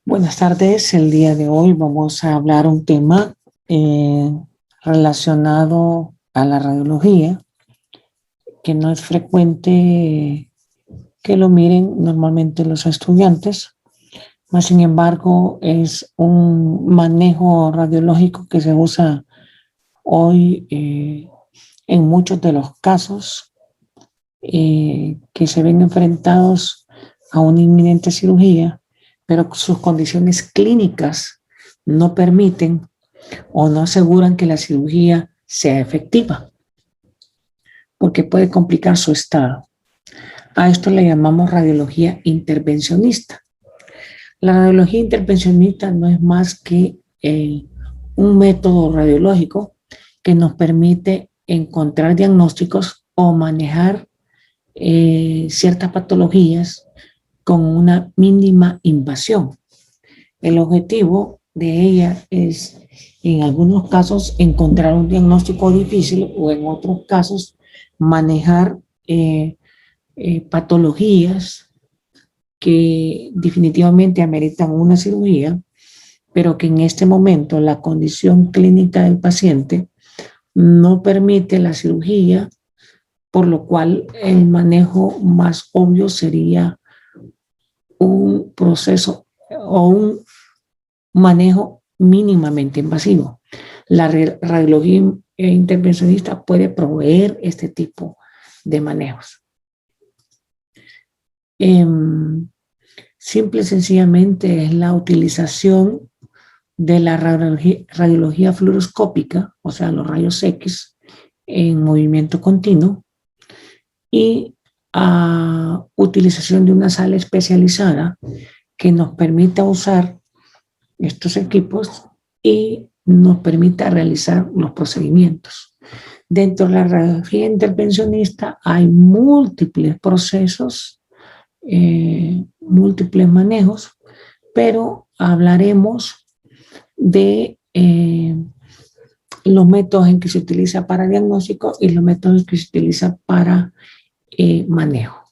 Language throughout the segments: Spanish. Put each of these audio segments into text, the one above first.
Buenas tardes, el día de hoy vamos a hablar un tema eh, relacionado a la radiología, que no es frecuente que lo miren normalmente los estudiantes, mas sin embargo es un manejo radiológico que se usa hoy en muchos de los casos que se ven enfrentados a una inminente cirugía, pero sus condiciones clínicas no permiten o no aseguran que la cirugía sea efectiva, porque puede complicar su estado. A esto le llamamos radiología intervencionista. La radiología intervencionista no es más que un método radiológico que nos permite encontrar diagnósticos o manejar ciertas patologías con una mínima invasión. El objetivo de ella es, en algunos casos, encontrar un diagnóstico difícil o en otros casos, manejar patologías que definitivamente ameritan una cirugía, pero que en este momento la condición clínica del paciente no permite la cirugía, por lo cual el manejo más obvio sería un proceso o un manejo mínimamente invasivo. La radiología intervencionista puede proveer este tipo de manejos. Simple y sencillamente es la utilización de la radiología fluoroscópica, o sea, los rayos X en movimiento continuo, y utilización de una sala especializada que nos permita usar estos equipos y nos permita realizar los procedimientos. Dentro de la radiología intervencionista hay múltiples procesos, múltiples manejos, pero hablaremos de los métodos en que se utiliza para diagnóstico y los métodos que se utiliza para manejo.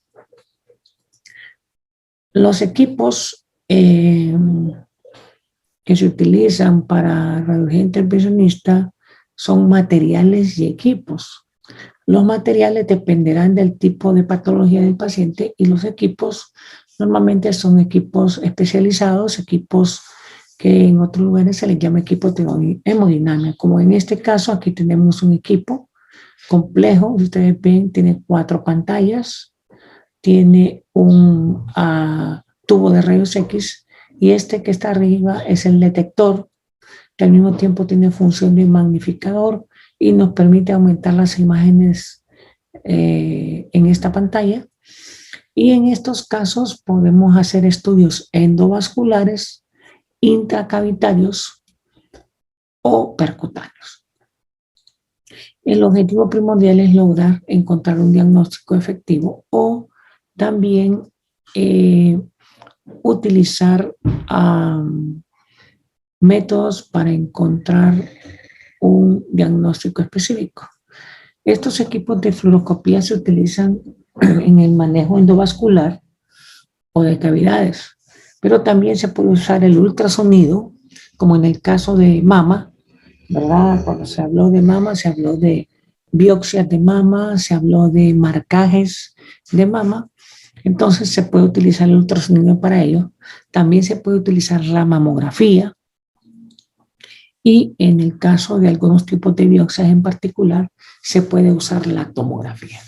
Los equipos que se utilizan para radiología intervencionista son materiales y equipos. Los materiales dependerán del tipo de patología del paciente y los equipos normalmente son equipos especializados, equipos que en otros lugares se les llama equipo de hemodinámica. Como en este caso, aquí tenemos un equipo complejo, ustedes ven, tiene 4 pantallas, tiene un tubo de rayos X y este que está arriba es el detector, que al mismo tiempo tiene función de magnificador y nos permite aumentar las imágenes en esta pantalla. Y en estos casos podemos hacer estudios endovasculares, intracavitarios o percutáneos. El objetivo primordial es lograr encontrar un diagnóstico efectivo o también utilizar métodos para encontrar un diagnóstico específico. Estos equipos de fluoroscopía se utilizan en el manejo endovascular o de cavidades, pero también se puede usar el ultrasonido, como en el caso de mama, ¿verdad? Cuando se habló de mama, se habló de biopsias de mama, se habló de marcajes de mama, entonces se puede utilizar el ultrasonido para ello. También se puede utilizar la mamografía y en el caso de algunos tipos de biopsias en particular, se puede usar la tomografía.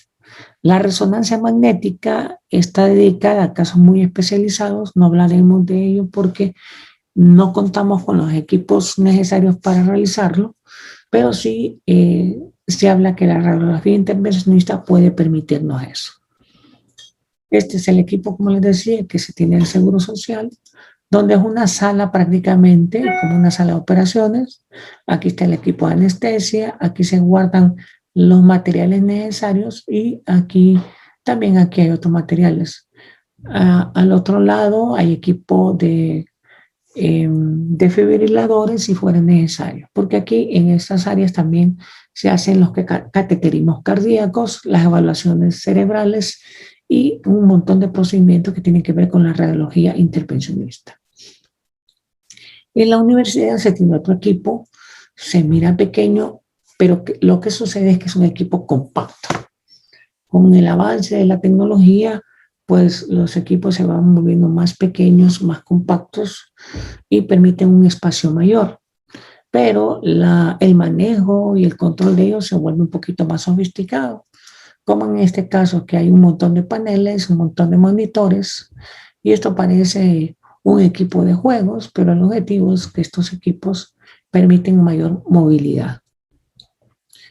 La resonancia magnética está dedicada a casos muy especializados, no hablaremos de ello porque no contamos con los equipos necesarios para realizarlo, pero sí se habla que la radiografía intervencionista puede permitirnos eso. Este es el equipo, como les decía, que se tiene en el Seguro Social, donde es una sala prácticamente, como una sala de operaciones. Aquí está el equipo de anestesia, aquí se guardan los materiales necesarios y aquí también hay otros materiales. Al otro lado hay equipo de desfibriladores si fuera necesario, porque aquí en estas áreas también se hacen los cateterismos cardíacos, las evaluaciones cerebrales y un montón de procedimientos que tienen que ver con la radiología intervencionista. En la universidad se tiene otro equipo, se mira pequeño, pero lo que sucede es que es un equipo compacto. Con el avance de la tecnología, pues los equipos se van volviendo más pequeños, más compactos y permiten un espacio mayor. Pero el manejo y el control de ellos se vuelve un poquito más sofisticado, como en este caso que hay un montón de paneles, un montón de monitores, y esto parece un equipo de juegos, pero el objetivo es que estos equipos permiten mayor movilidad.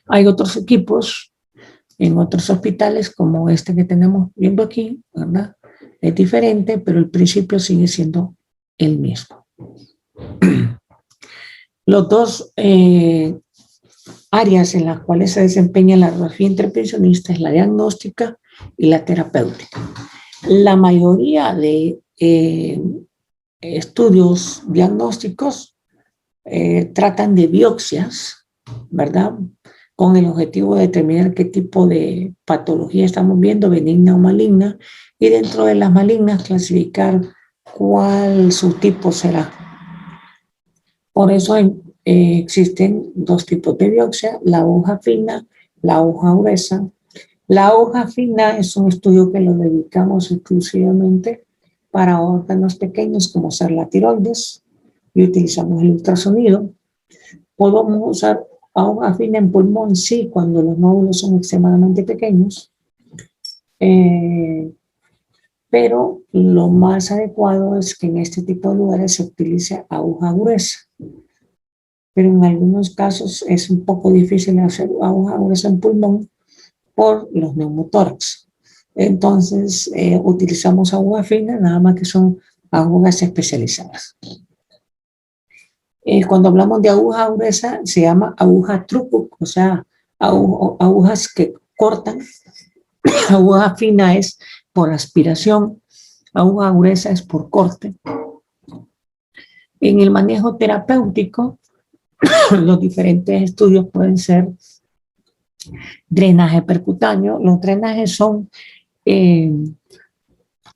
Hay otros equipos en otros hospitales, como este que tenemos viendo aquí, ¿verdad? Es diferente, pero el principio sigue siendo el mismo. Los dos áreas en las cuales se desempeña la radiología intervencionista es la diagnóstica y la terapéutica. La mayoría de estudios diagnósticos tratan de biopsias, ¿verdad? Con el objetivo de determinar qué tipo de patología estamos viendo, benigna o maligna, y dentro de las malignas clasificar cuál subtipo será. Por eso existen dos tipos de biopsia, la aguja fina, la aguja gruesa. La aguja fina es un estudio que lo dedicamos exclusivamente para órganos pequeños como ser la tiroides y utilizamos el ultrasonido. Podemos usar aguja fina en pulmón, sí, cuando los nódulos son extremadamente pequeños, pero lo más adecuado es que en este tipo de lugares se utilice aguja gruesa. Pero en algunos casos es un poco difícil hacer aguja gruesa en pulmón por los neumotórax. Entonces, utilizamos aguja fina, nada más que son agujas especializadas. Cuando hablamos de aguja gruesa, se llama aguja truco, o sea, agujas que cortan. Aguja fina es por aspiración, aguja gruesa es por corte. En el manejo terapéutico, los diferentes estudios pueden ser drenaje percutáneo. Los drenajes son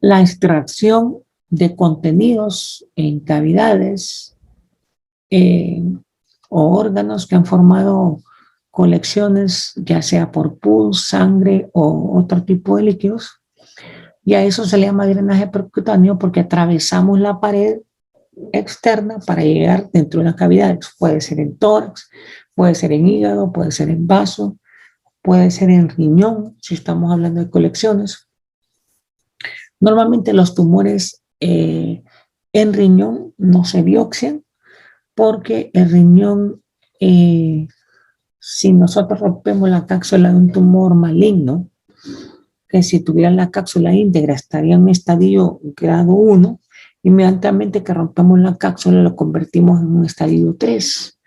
la extracción de contenidos en cavidades o órganos que han formado colecciones, ya sea por pus, sangre o otro tipo de líquidos. Y a eso se le llama drenaje percutáneo porque atravesamos la pared externa para llegar dentro de las cavidades. Puede ser en tórax, puede ser en hígado, puede ser en vaso, puede ser en riñón, si estamos hablando de colecciones. Normalmente los tumores en riñón no se biopsian porque el riñón, si nosotros rompemos la cápsula de un tumor maligno, que si tuviera la cápsula íntegra estaría en un estadio grado 1, inmediatamente que rompemos la cápsula lo convertimos en un estadio 3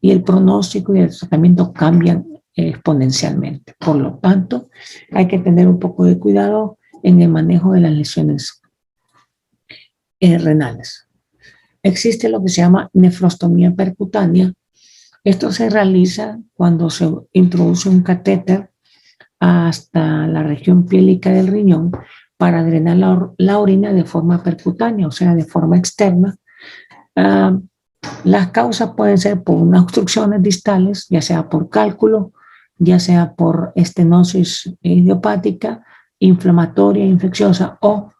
y el pronóstico y el tratamiento cambian exponencialmente. Por lo tanto, hay que tener un poco de cuidado en el manejo de las lesiones renales. Existe lo que se llama nefrostomía percutánea. Esto se realiza cuando se introduce un catéter hasta la región pielica del riñón para drenar la orina de forma percutánea, o sea, de forma externa. Las causas pueden ser por unas obstrucciones distales, ya sea por cálculo, ya sea por estenosis idiopática, inflamatoria, infecciosa o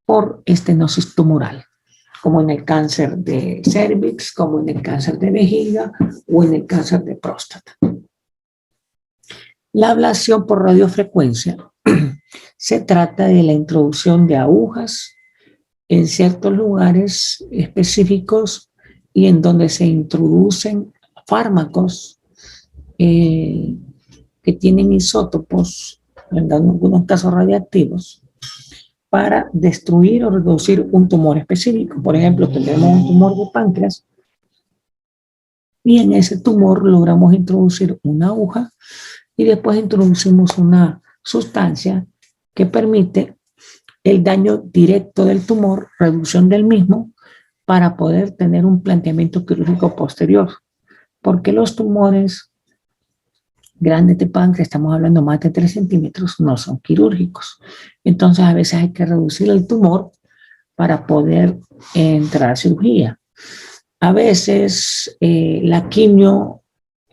por estenosis tumoral, como en el cáncer de cervix, como en el cáncer de vejiga o en el cáncer de próstata. La ablación por radiofrecuencia se trata de la introducción de agujas en ciertos lugares específicos y en donde se introducen fármacos que tienen isótopos, en algunos casos radiactivos, para destruir o reducir un tumor específico. Por ejemplo, tenemos un tumor de páncreas y en ese tumor logramos introducir una aguja y después introducimos una sustancia que permite el daño directo del tumor, reducción del mismo, para poder tener un planteamiento quirúrgico posterior. Porque los tumores grandes de páncreas, estamos hablando más de 3 centímetros, no son quirúrgicos. Entonces a veces hay que reducir el tumor para poder entrar a cirugía. A veces la quimio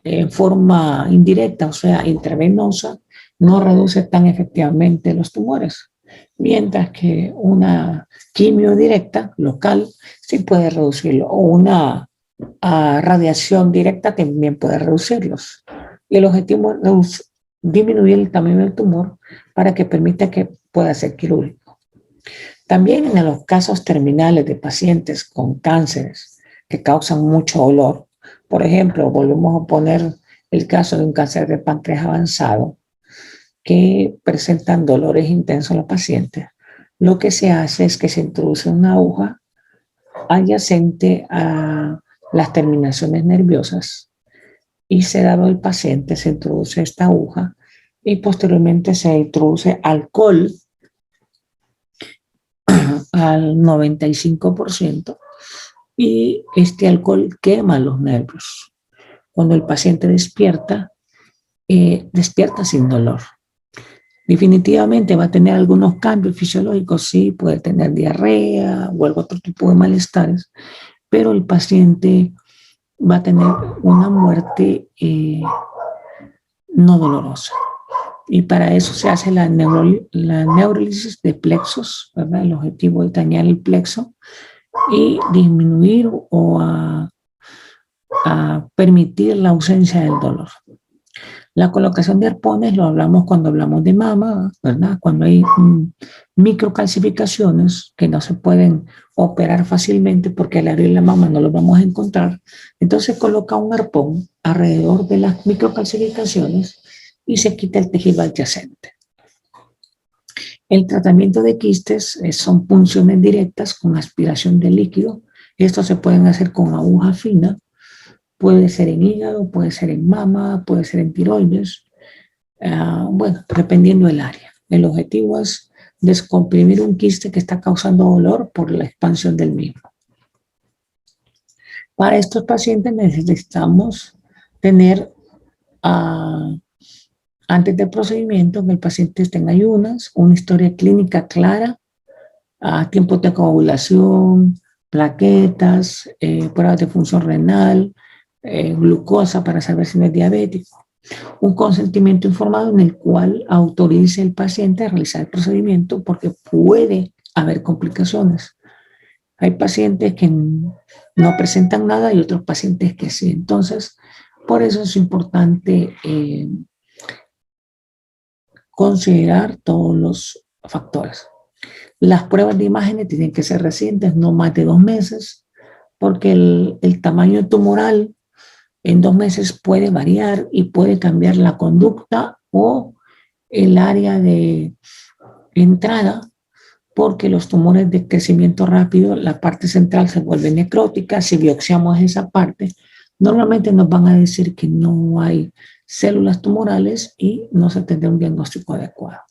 en forma indirecta, o sea, intravenosa, no reduce tan efectivamente los tumores, mientras que una quimio directa, local, sí puede reducirlo, o una radiación directa también puede reducirlos. Y el objetivo es disminuir el tamaño del tumor para que permita que pueda ser quirúrgico. También en los casos terminales de pacientes con cánceres que causan mucho dolor, por ejemplo, volvemos a poner el caso de un cáncer de páncreas avanzado que presentan dolores intensos en los pacientes, lo que se hace es que se introduce una aguja adyacente a las terminaciones nerviosas y sedado el paciente se introduce esta aguja y posteriormente se introduce alcohol al 95% y este alcohol quema los nervios. Cuando el paciente despierta, despierta sin dolor. Definitivamente va a tener algunos cambios fisiológicos, sí, puede tener diarrea o algún otro tipo de malestares, pero el paciente va a tener una muerte no dolorosa. Y para eso se hace la neurólisis de plexos, ¿verdad? El objetivo es dañar el plexo y disminuir o a permitir la ausencia del dolor. La colocación de arpones lo hablamos cuando hablamos de mama, ¿verdad? Cuando hay microcalcificaciones que no se pueden operar fácilmente porque al abrir la mama no los vamos a encontrar. Entonces coloca un arpón alrededor de las microcalcificaciones y se quita el tejido adyacente. El tratamiento de quistes son punciones directas con aspiración de líquido. Estos se pueden hacer con aguja fina. Puede ser en hígado, puede ser en mama, puede ser en tiroides. Bueno, dependiendo del área. El objetivo es descomprimir un quiste que está causando dolor por la expansión del mismo. Para estos pacientes necesitamos tener, antes del procedimiento, que el paciente esté en ayunas, una historia clínica clara, tiempos de coagulación, plaquetas, pruebas de función renal, glucosa para saber si no es diabético. Un consentimiento informado en el cual autorice al paciente a realizar el procedimiento porque puede haber complicaciones. Hay pacientes que no presentan nada y otros pacientes que sí. Entonces, por eso es importante considerar todos los factores. Las pruebas de imágenes tienen que ser recientes, no más de 2 meses, porque el tamaño tumoral en 2 meses puede variar y puede cambiar la conducta o el área de entrada, porque los tumores de crecimiento rápido, la parte central se vuelve necrótica. Si biopsiamos esa parte, normalmente nos van a decir que no hay células tumorales y no se tendrá un diagnóstico adecuado.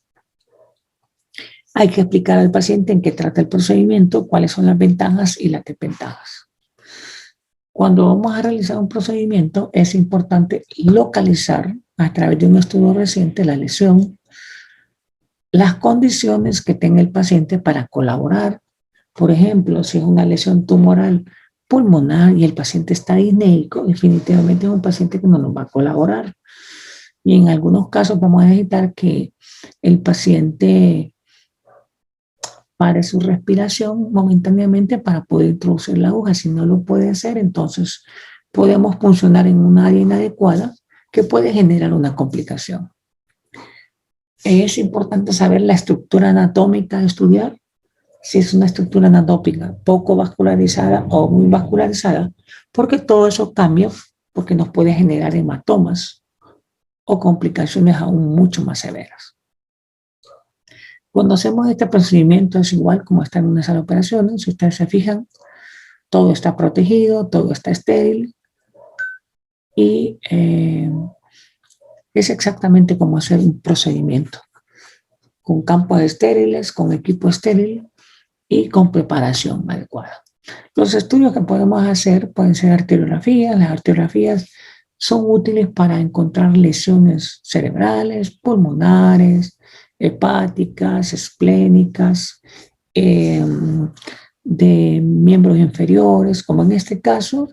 Hay que explicar al paciente en qué trata el procedimiento, cuáles son las ventajas y las desventajas. Cuando vamos a realizar un procedimiento, es importante localizar a través de un estudio reciente la lesión, las condiciones que tenga el paciente para colaborar. Por ejemplo, si es una lesión tumoral pulmonar y el paciente está disneico, definitivamente es un paciente que no nos va a colaborar. Y en algunos casos vamos a necesitar que el paciente pare su respiración momentáneamente para poder introducir la aguja. Si no lo puede hacer, entonces podemos funcionar en un área inadecuada que puede generar una complicación. Es importante saber la estructura anatómica a estudiar. Si es una estructura anatómica poco vascularizada o muy vascularizada, porque todo eso cambia, porque nos puede generar hematomas o complicaciones aún mucho más severas. Cuando hacemos este procedimiento es igual como está en una sala de operaciones. Si ustedes se fijan, todo está protegido, todo está estéril y es exactamente como hacer un procedimiento con campos estériles, con equipo estéril y con preparación adecuada. Los estudios que podemos hacer pueden ser arteriografías. Las arteriografías son útiles para encontrar lesiones cerebrales, pulmonares, hepáticas, esplénicas, de miembros inferiores, como en este caso.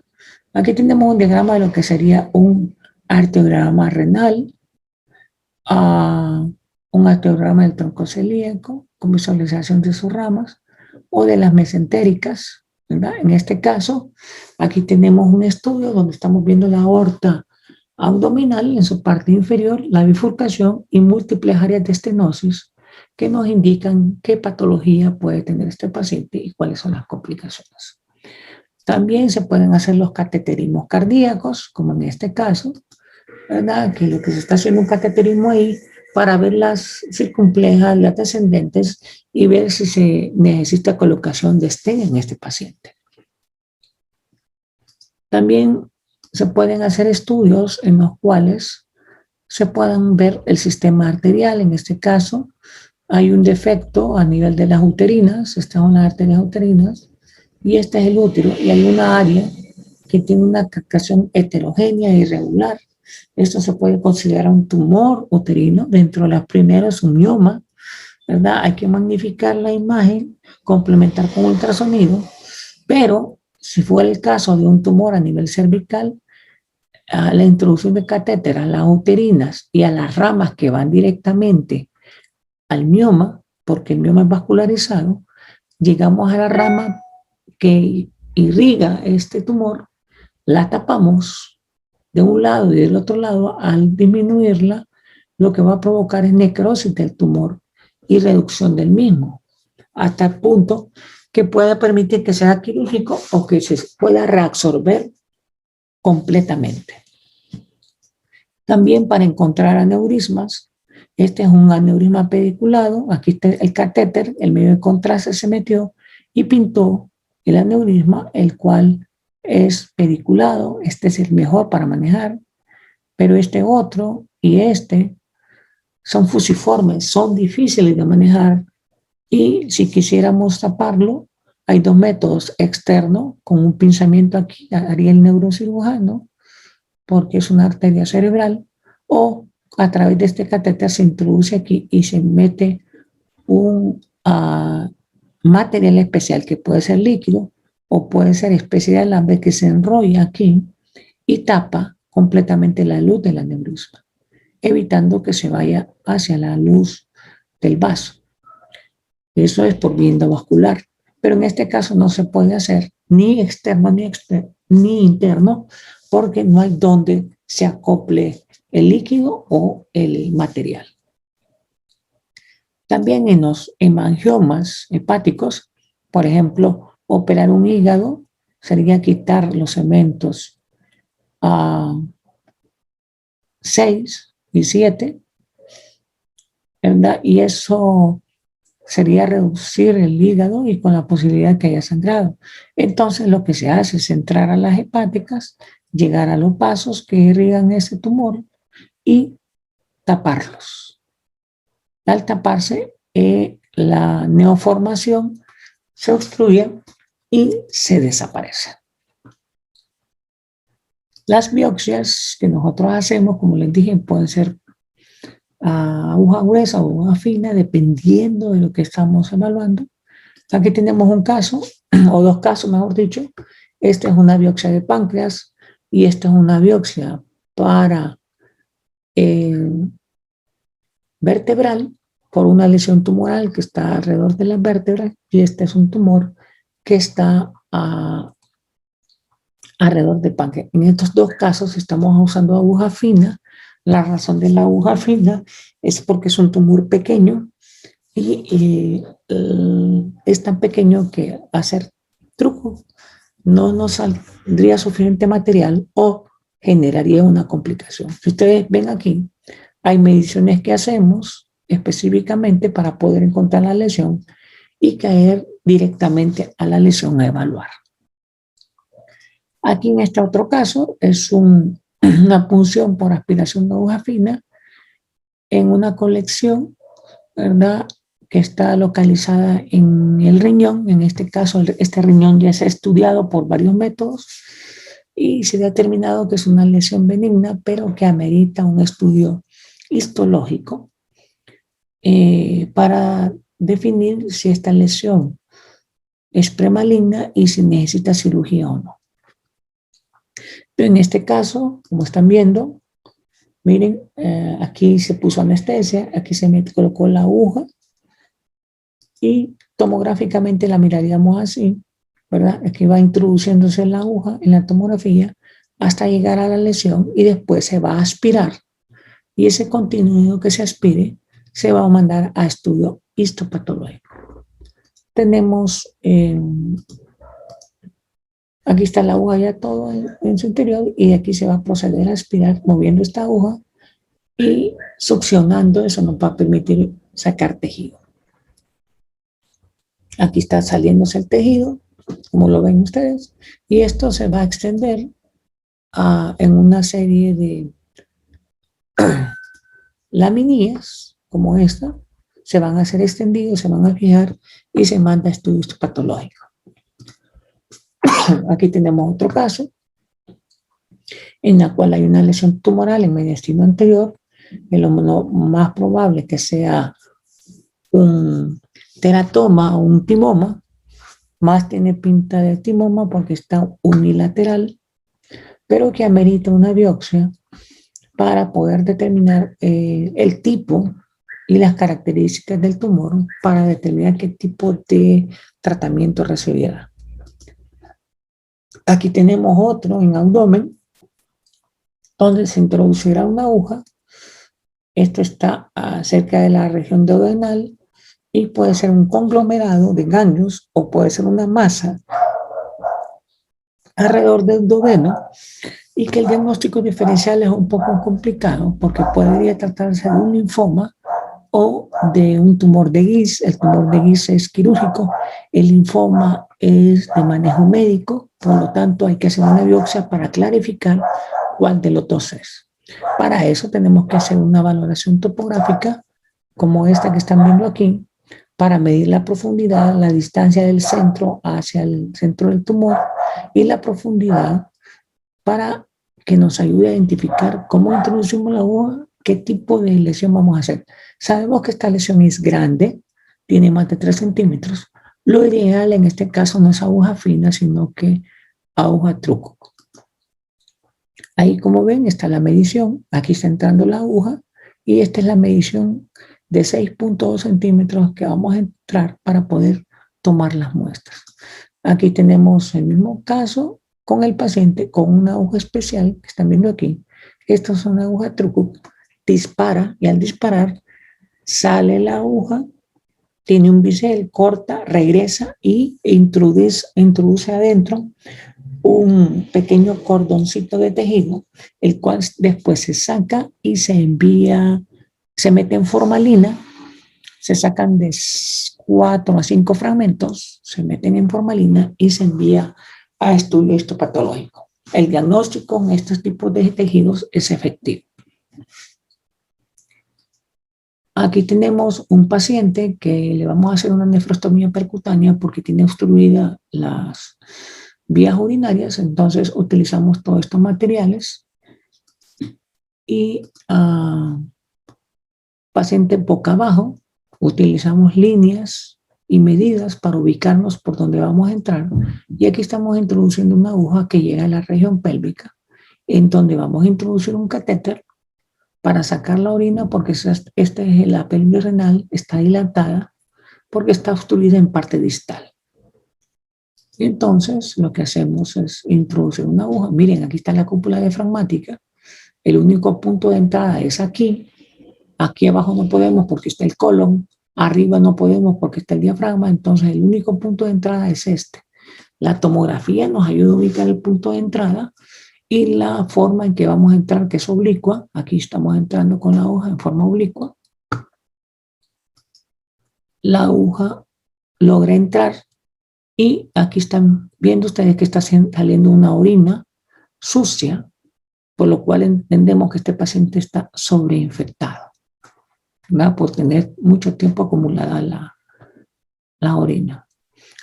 Aquí tenemos un diagrama de lo que sería un arteriograma renal, un arteriograma del tronco celíaco con visualización de sus ramas o de las mesentéricas, ¿verdad? En este caso, aquí tenemos un estudio donde estamos viendo la aorta abdominal en su parte inferior, la bifurcación y múltiples áreas de estenosis que nos indican qué patología puede tener este paciente y cuáles son las complicaciones. También se pueden hacer los cateterismos cardíacos, como en este caso, ¿verdad? Que lo que se está haciendo un cateterismo ahí para ver las circunflejas, las descendentes y ver si se necesita colocación de stent en este paciente. También se pueden hacer estudios en los cuales se puedan ver el sistema arterial. En este caso, hay un defecto a nivel de las uterinas, están las arterias uterinas, y este es el útero, y hay una área que tiene una captación heterogénea e irregular. Esto se puede considerar un tumor uterino. Dentro de las primeras, un mioma, ¿verdad? Hay que magnificar la imagen, complementar con ultrasonido, pero si fuera el caso de un tumor a nivel cervical, a la introducción de catéter a las uterinas y a las ramas que van directamente al mioma, porque el mioma es vascularizado, llegamos a la rama que irriga este tumor, la tapamos de un lado y del otro lado. Al disminuirla, lo que va a provocar es necrosis del tumor y reducción del mismo, hasta el punto que pueda permitir que sea quirúrgico o que se pueda reabsorber completamente. También para encontrar aneurismas, este es un aneurisma pediculado, aquí está el catéter, el medio de contraste se metió y pintó el aneurisma, el cual es pediculado. Este es el mejor para manejar, pero este otro y este son fusiformes, son difíciles de manejar, y si quisiéramos taparlo, hay dos métodos: externo, con un pinzamiento aquí, haría el neurocirujano, porque es una arteria cerebral, o a través de este catéter se introduce aquí y se mete un material especial que puede ser líquido o puede ser especie de alambre que se enrolla aquí y tapa completamente la luz del aneurisma, evitando que se vaya hacia la luz del vaso. Eso es por vía endovascular, pero en este caso no se puede hacer ni externo ni interno, porque no hay donde se acople el líquido o el material. También en los hemangiomas hepáticos, por ejemplo, operar un hígado sería quitar los segmentos 6 y 7, ¿verdad? Y eso sería reducir el hígado y con la posibilidad de que haya sangrado. Entonces lo que se hace es entrar a las hepáticas, llegar a los vasos que irrigan ese tumor y taparlos. Al taparse, la neoformación se obstruye y se desaparece. Las biopsias que nosotros hacemos, como les dije, pueden ser aguja gruesa o aguja fina, dependiendo de lo que estamos evaluando. Aquí tenemos un caso, o dos casos, mejor dicho. Esta es una biopsia de páncreas y esta es una biopsia para vertebral por una lesión tumoral que está alrededor de las vértebras, y este es un tumor que está alrededor de páncreas. En estos dos casos estamos usando aguja fina. La razón de la aguja fina es porque es un tumor pequeño y es tan pequeño que hacer truco no nos saldría suficiente material o generaría una complicación. Si ustedes ven aquí, hay mediciones que hacemos específicamente para poder encontrar la lesión y caer directamente a la lesión a evaluar. Aquí en este otro caso es una punción por aspiración de aguja fina en una colección, ¿verdad?, que está localizada en el riñón. En este caso, este riñón ya se ha estudiado por varios métodos y se ha determinado que es una lesión benigna, pero que amerita un estudio histológico para definir si esta lesión es premaligna y si necesita cirugía o no. Pero en este caso, como están viendo, miren, aquí se puso anestesia, aquí se colocó la aguja y tomográficamente la miraríamos así, ¿verdad? Aquí va introduciéndose la aguja en la tomografía hasta llegar a la lesión y después se va a aspirar y ese contenido que se aspire se va a mandar a estudio histopatológico. Tenemos, aquí está la aguja ya todo en su interior y aquí se va a proceder a aspirar moviendo esta aguja y succionando, eso nos va a permitir sacar tejido. Aquí está saliéndose el tejido, como lo ven ustedes, y esto se va a extender en una serie de laminillas, como esta, se van a hacer extendidos, se van a fijar y se manda a estudio patológico. Aquí tenemos otro caso, en la cual hay una lesión tumoral en mediastino anterior, lo más probable que sea un teratoma o un timoma, más tiene pinta de timoma porque está unilateral, pero que amerita una biopsia para poder determinar el tipo y las características del tumor para determinar qué tipo de tratamiento recibirá. Aquí tenemos otro en abdomen, donde se introducirá una aguja. Esto está cerca de la región duodenal y puede ser un conglomerado de ganglios o puede ser una masa alrededor del duodeno, y que el diagnóstico diferencial es un poco complicado porque podría tratarse de un linfoma o de un tumor de Guis. El tumor de Guis es quirúrgico, el linfoma es de manejo médico, por lo tanto hay que hacer una biopsia para clarificar cuál de los dos es. Para eso tenemos que hacer una valoración topográfica como esta que están viendo aquí, para medir la profundidad, la distancia del centro hacia el centro del tumor y la profundidad para que nos ayude a identificar cómo introducimos la aguja, qué tipo de lesión vamos a hacer. Sabemos que esta lesión es grande, tiene más de 3 centímetros. Lo ideal en este caso no es aguja fina, sino que aguja truco. Ahí, como ven, está la medición. Aquí está entrando la aguja y esta es la medición de 6.2 centímetros que vamos a entrar para poder tomar las muestras. Aquí tenemos el mismo caso con el paciente con una aguja especial que están viendo aquí. Esta es una aguja truco, dispara y al disparar sale la aguja, tiene un bisel, corta, regresa y introduce adentro un pequeño cordoncito de tejido, el cual después se saca y se envía, se mete en formalina, se sacan de 4 a 5 fragmentos, se meten en formalina y se envía a estudio histopatológico. El diagnóstico en estos tipos de tejidos es efectivo. Aquí tenemos un paciente que le vamos a hacer una nefrostomía percutánea porque tiene obstruidas las vías urinarias, entonces utilizamos todos estos materiales y paciente boca abajo, utilizamos líneas y medidas para ubicarnos por donde vamos a entrar, y aquí estamos introduciendo una aguja que llega a la región pélvica, en donde vamos a introducir un catéter para sacar la orina, porque la pelvis renal está dilatada porque está obstruida en parte distal. Y entonces lo que hacemos es introducir una aguja. Miren, aquí está la cúpula diafragmática, el único punto de entrada es aquí. Aquí abajo no podemos porque está el colon, arriba no podemos porque está el diafragma, entonces el único punto de entrada es este. La tomografía nos ayuda a ubicar el punto de entrada y la forma en que vamos a entrar, que es oblicua. Aquí estamos entrando con la aguja en forma oblicua. La aguja logra entrar y aquí están viendo ustedes que está saliendo una orina sucia, por lo cual entendemos que este paciente está sobreinfectado, ¿verdad? Por tener mucho tiempo acumulada la orina.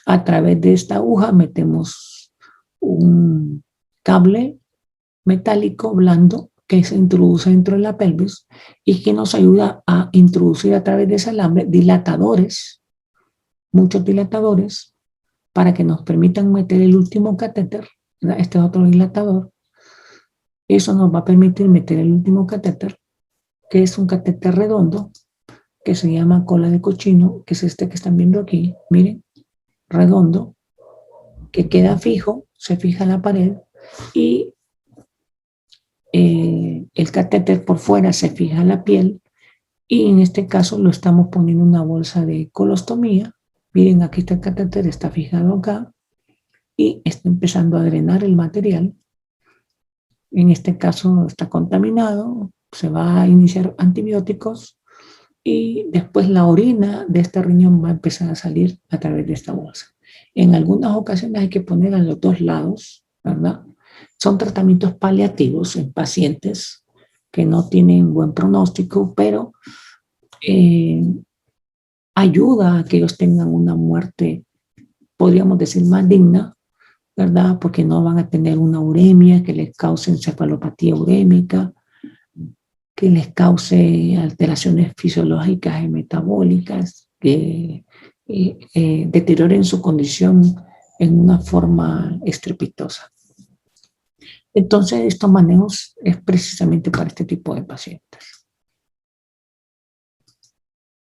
A través de esta aguja metemos un cable metálico blando que se introduce dentro de la pelvis y que nos ayuda a introducir a través de ese alambre dilatadores, muchos dilatadores, para que nos permitan meter el último catéter. Este es otro dilatador. Eso nos va a permitir meter el último catéter, que es un catéter redondo, que se llama cola de cochino, que es este que están viendo aquí, miren, redondo, que queda fijo, se fija en la pared, y el catéter por fuera se fija en la piel, y en este caso lo estamos poniendo en una bolsa de colostomía. Miren, aquí está el catéter, está fijado acá, y está empezando a drenar el material. En este caso está contaminado, se va a iniciar antibióticos, y después la orina de este riñón va a empezar a salir a través de esta bolsa. En algunas ocasiones hay que poner a los dos lados, ¿verdad? Son tratamientos paliativos en pacientes que no tienen buen pronóstico, pero ayuda a que ellos tengan una muerte, podríamos decir, más digna, ¿verdad? Porque no van a tener una uremia que les cause encefalopatía urémica, que les cause alteraciones fisiológicas y metabólicas, que deterioren su condición en una forma estrepitosa. Entonces, estos manejos es precisamente para este tipo de pacientes.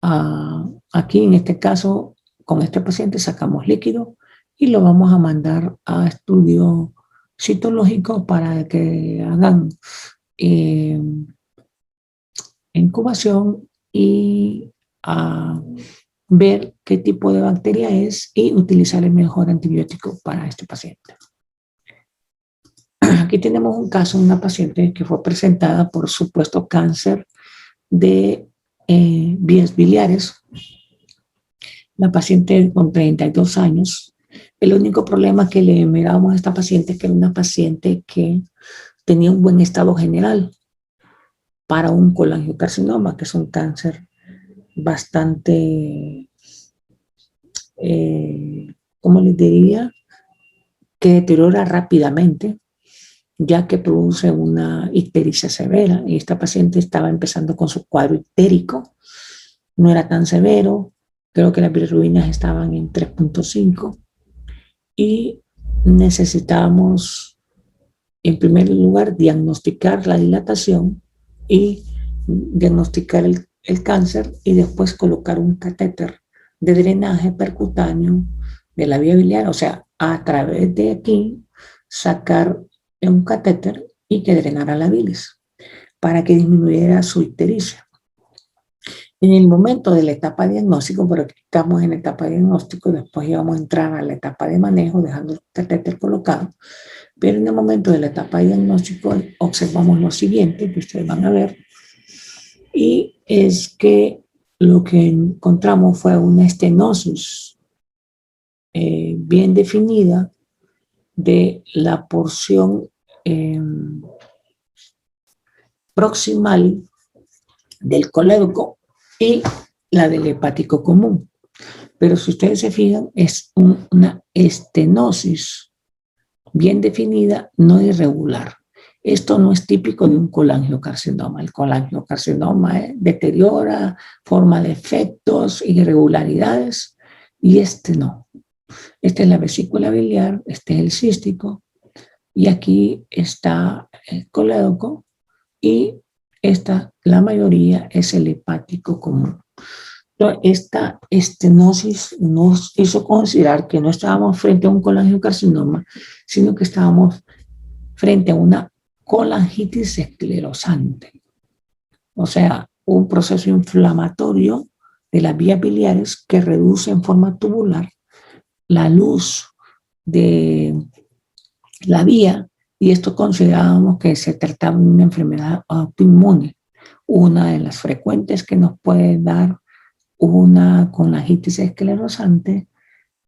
Aquí, en este caso, con este paciente sacamos líquido y lo vamos a mandar a estudio citológico para que hagan incubación y ver qué tipo de bacteria es y utilizar el mejor antibiótico para este paciente. Aquí tenemos un caso de una paciente que fue presentada por supuesto cáncer de vías biliares. La paciente con 32 años. El único problema que le mirábamos a esta paciente es que era una paciente que tenía un buen estado general para un colangiocarcinoma, que es un cáncer bastante, ¿cómo les diría? Que deteriora rápidamente, ya que produce una ictericia severa. Y esta paciente estaba empezando con su cuadro ictérico, no era tan severo, creo que las bilirrubinas estaban en 3.5 y necesitábamos, en primer lugar, diagnosticar la dilatación y diagnosticar el cáncer y después colocar un catéter de drenaje percutáneo de la vía biliar, o sea, a través de aquí sacar un catéter y que drenara la bilis para que disminuyera su ictericia. En el momento de la etapa de diagnóstico, pero aquí estamos en la etapa de diagnóstico, después íbamos a entrar a la etapa de manejo dejando el catéter colocado, pero en el momento de la etapa de diagnóstico observamos lo siguiente, que ustedes van a ver, y es que lo que encontramos fue una estenosis bien definida de la porción proximal del colédoco y la del hepático común. Pero si ustedes se fijan, es una estenosis bien definida, no irregular. Esto no es típico de un colangiocarcinoma. El colangiocarcinoma deteriora, forma defectos, irregularidades, y este no. Esta es la vesícula biliar, este es el cístico, y aquí está el colédoco, y esta, la mayoría, es el hepático común. Esta estenosis nos hizo considerar que no estábamos frente a un colangiocarcinoma, sino que estábamos frente a una colangitis esclerosante. O sea, un proceso inflamatorio de las vías biliares que reduce en forma tubular la luz de la vía, y esto considerábamos que se trataba de una enfermedad autoinmune, una de las frecuentes que nos puede dar una colangitis esclerosante,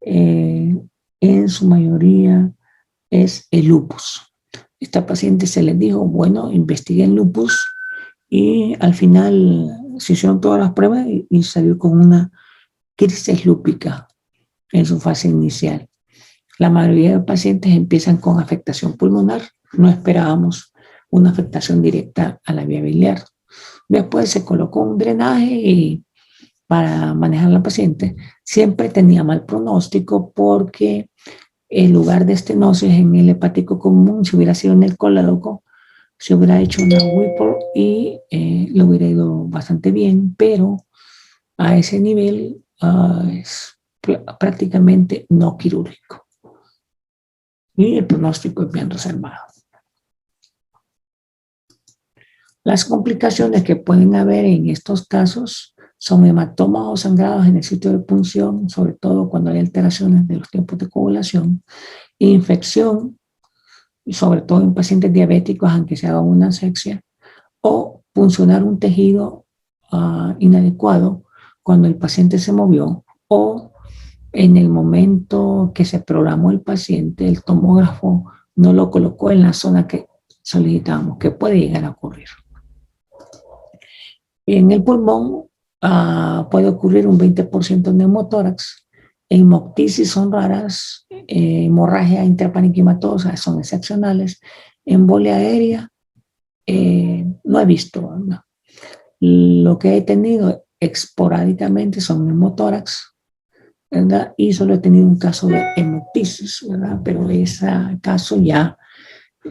en su mayoría es el lupus. Esta paciente se les dijo, bueno, investiguen lupus, y al final se hicieron todas las pruebas y salió con una crisis lúpica en su fase inicial. La mayoría de pacientes empiezan con afectación pulmonar. No esperábamos una afectación directa a la vía biliar. Después se colocó un drenaje y para manejar a la paciente siempre tenía mal pronóstico porque el lugar de estenosis en el hepático común, si hubiera sido en el colédoco, se hubiera hecho una Whipple y le hubiera ido bastante bien, pero a ese nivel es prácticamente no quirúrgico. Y el pronóstico es bien reservado. Las complicaciones que pueden haber en estos casos son hematomas o sangrados en el sitio de punción, sobre todo cuando hay alteraciones de los tiempos de coagulación, infección, sobre todo en pacientes diabéticos, aunque se haga una asepsia, o puncionar un tejido inadecuado cuando el paciente se movió o en el momento que se programó el paciente, el tomógrafo no lo colocó en la zona que solicitábamos, que puede llegar a ocurrir. En el pulmón puede ocurrir un 20% de neumotórax. Hemoptisis son raras, hemorragia intraparenquimatosa son excepcionales. Embolia aérea, no he visto, ¿no? Lo que he tenido esporádicamente son neumotórax, ¿verdad? Y solo he tenido un caso de hemoptisis, ¿verdad? Pero ese caso ya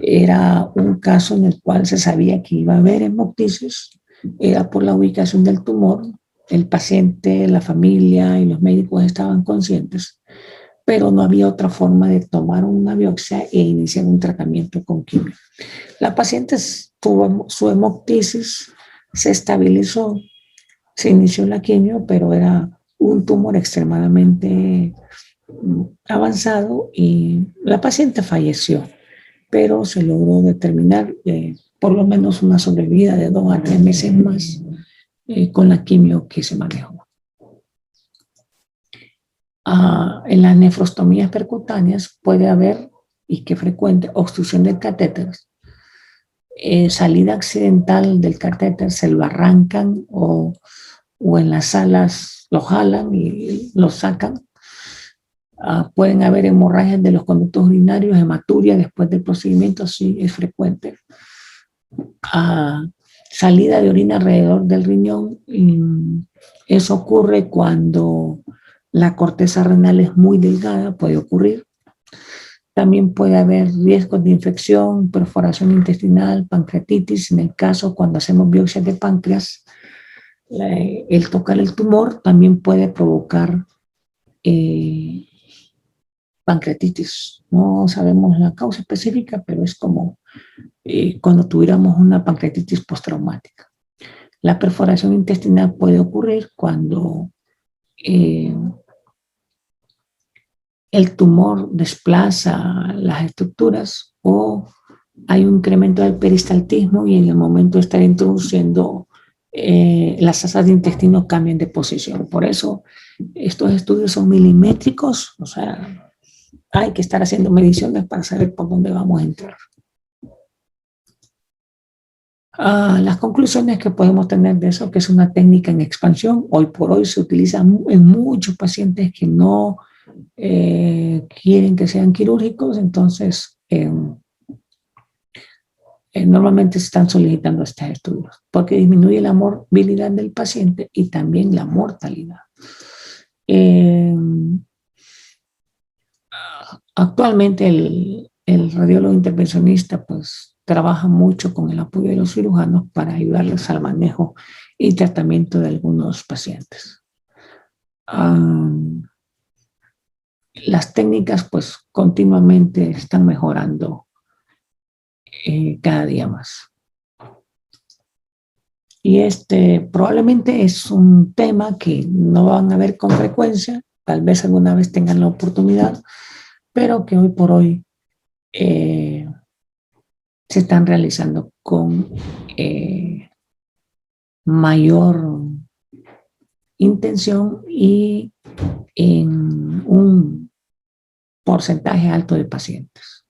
era un caso en el cual se sabía que iba a haber hemoptisis, era por la ubicación del tumor, el paciente, la familia y los médicos estaban conscientes, pero no había otra forma de tomar una biopsia e iniciar un tratamiento con quimio. La paciente tuvo su hemoptisis, se estabilizó, se inició la quimio, pero era un tumor extremadamente avanzado y la paciente falleció, pero se logró determinar por lo menos una sobrevida de 2 a 3 meses más con la quimio que se manejó. En las nefrostomías percutáneas puede haber, y que frecuente, obstrucción del catéter, salida accidental del catéter, se lo arrancan o en las salas lo jalan y lo sacan. Pueden haber hemorragias de los conductos urinarios, hematuria después del procedimiento, sí es frecuente. Salida de orina alrededor del riñón, eso ocurre cuando la corteza renal es muy delgada, puede ocurrir. También puede haber riesgos de infección, perforación intestinal, pancreatitis, en el caso cuando hacemos biopsias de páncreas, el tocar el tumor también puede provocar pancreatitis. No sabemos la causa específica, pero es como cuando tuviéramos una pancreatitis postraumática. La perforación intestinal puede ocurrir cuando el tumor desplaza las estructuras o hay un incremento del peristaltismo y en el momento de estar introduciendo las asas de intestino cambian de posición. Por eso estos estudios son milimétricos, o sea, hay que estar haciendo mediciones para saber por dónde vamos a entrar. Las conclusiones que podemos tener de eso, que es una técnica en expansión, hoy por hoy se utiliza en muchos pacientes que no quieren que sean quirúrgicos, entonces normalmente se están solicitando estos estudios porque disminuye la morbilidad del paciente y también la mortalidad. Actualmente el radiólogo intervencionista pues trabaja mucho con el apoyo de los cirujanos para ayudarles al manejo y tratamiento de algunos pacientes. Las técnicas pues continuamente están mejorando cada día más. Y probablemente es un tema que no van a ver con frecuencia, tal vez alguna vez tengan la oportunidad, pero que hoy por hoy se están realizando con mayor intención y en un porcentaje alto de pacientes.